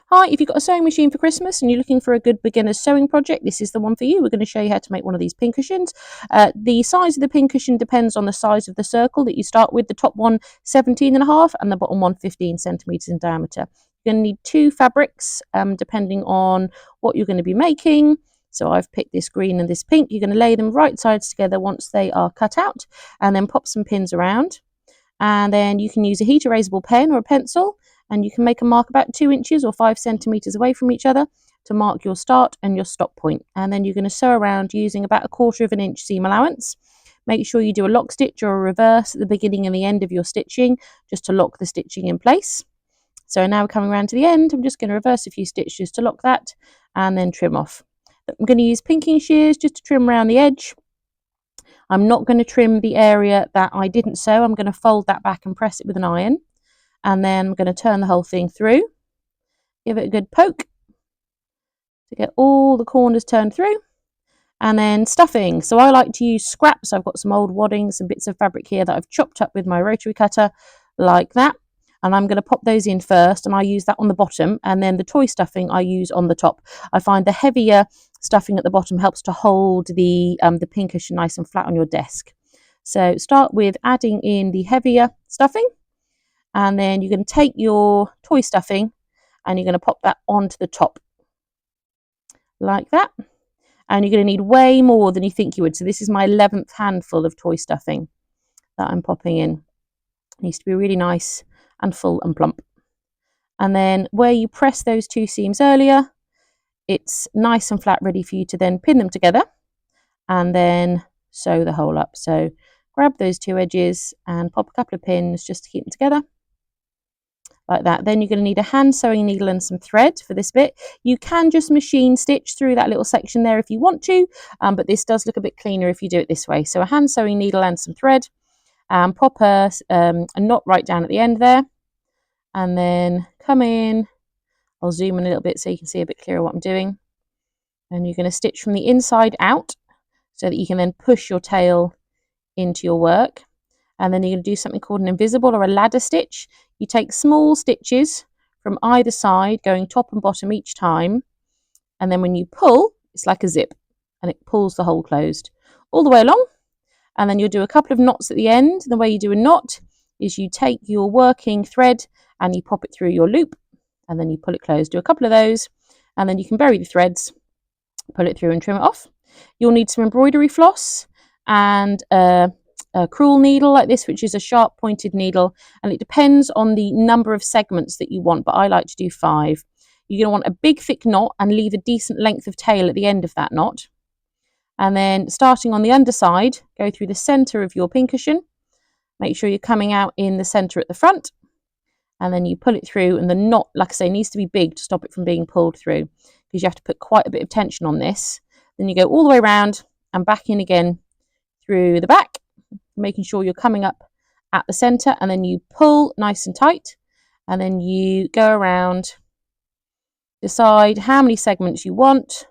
Hi, if you've got a sewing machine for Christmas and you're looking for a good beginner's sewing project, this is the one for you. We're going to show you how to make one of these pincushions. The size of the pincushion depends on the size of the circle that you start with. The top one 17.5 and the bottom one 15 centimetres in diameter. You're going to need two fabrics depending on what you're going to be making. So I've picked this green and this pink. You're going to lay them right sides together once they are cut out and then pop some pins around. And then you can use a heat erasable pen or a pencil, and you can make a mark about 2 inches or 5 centimetres away from each other to mark your start and your stop point. And then you're going to sew around using about 1/4 of an inch seam allowance. Make sure you do a lock stitch or a reverse at the beginning and the end of your stitching, just to lock the stitching in place. So now we're coming around to the end. I'm just going to reverse a few stitches to lock that and then trim off. I'm going to use pinking shears just to trim around the edge. I'm not going to trim the area that I didn't sew. I'm going to fold that back and press it with an iron. And then I'm going to turn the whole thing through. Give it a good poke to get all the corners turned through. And then stuffing. So I like to use scraps. I've got some old wadding, some bits of fabric here that I've chopped up with my rotary cutter like that. And I'm going to pop those in first, and I use that on the bottom, and then the toy stuffing I use on the top. I find the heavier stuffing at the bottom helps to hold the pincushion nice and flat on your desk. So start with adding in the heavier stuffing, and then you're going to take your toy stuffing and you're going to pop that onto the top like that. And you're going to need way more than you think you would. So this is my 11th handful of toy stuffing that I'm popping in. It needs to be really nice and full and plump. And then where you press those two seams earlier, it's nice and flat, ready for you to then pin them together and then sew the hole up. So grab those two edges and pop a couple of pins just to keep them together like that. Then you're going to need a hand sewing needle and some thread for this bit. You can just machine stitch through that little section there if you want to, but this does look a bit cleaner if you do it this way. So a hand sewing needle and some thread, and pop a knot right down at the end there, and then come in. I'll zoom in a little bit so you can see a bit clearer what I'm doing. And you're going to stitch from the inside out so that you can then push your tail into your work. And then you're going to do something called an invisible or a ladder stitch. You take small stitches from either side, going top and bottom each time. And then when you pull, it's like a zip, and it pulls the hole closed all the way along. And then you'll do a couple of knots at the end. The way you do a knot is you take your working thread and you pop it through your loop, and then you pull it closed. Do a couple of those, and then you can bury the threads, pull it through and trim it off. You'll need some embroidery floss and a crewel needle like this, which is a sharp pointed needle, and it depends on the number of segments that you want, but I like to do 5. You're going to want a big thick knot and leave a decent length of tail at the end of that knot. And then starting on the underside, go through the center of your pincushion. Make sure you're coming out in the center at the front, and then you pull it through, and the knot, like I say, needs to be big to stop it from being pulled through, because you have to put quite a bit of tension on this. Then you go all the way around and back in again through the back, making sure you're coming up at the center, and then you pull nice and tight, and then you go around, decide how many segments you want.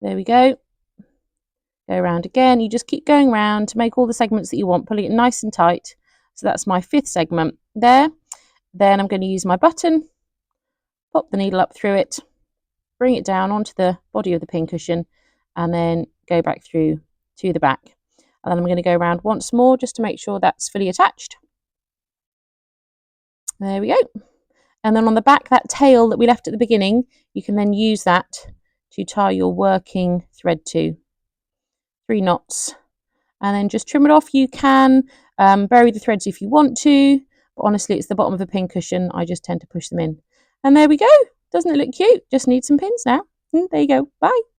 There we go. Go around again. You just keep going around to make all the segments that you want, pulling it nice and tight. So that's my 5th segment there. Then I'm going to use my button, pop the needle up through it, bring it down onto the body of the pincushion, and then go back through to the back. And then I'm going to go around once more just to make sure that's fully attached. There we go. And then on the back, that tail that we left at the beginning, you can then use that to tie your working thread to. 3 knots. And then just trim it off. You can bury the threads if you want to, but honestly, it's the bottom of a pincushion. I just tend to push them in. And there we go. Doesn't it look cute? Just need some pins now. There you go. Bye.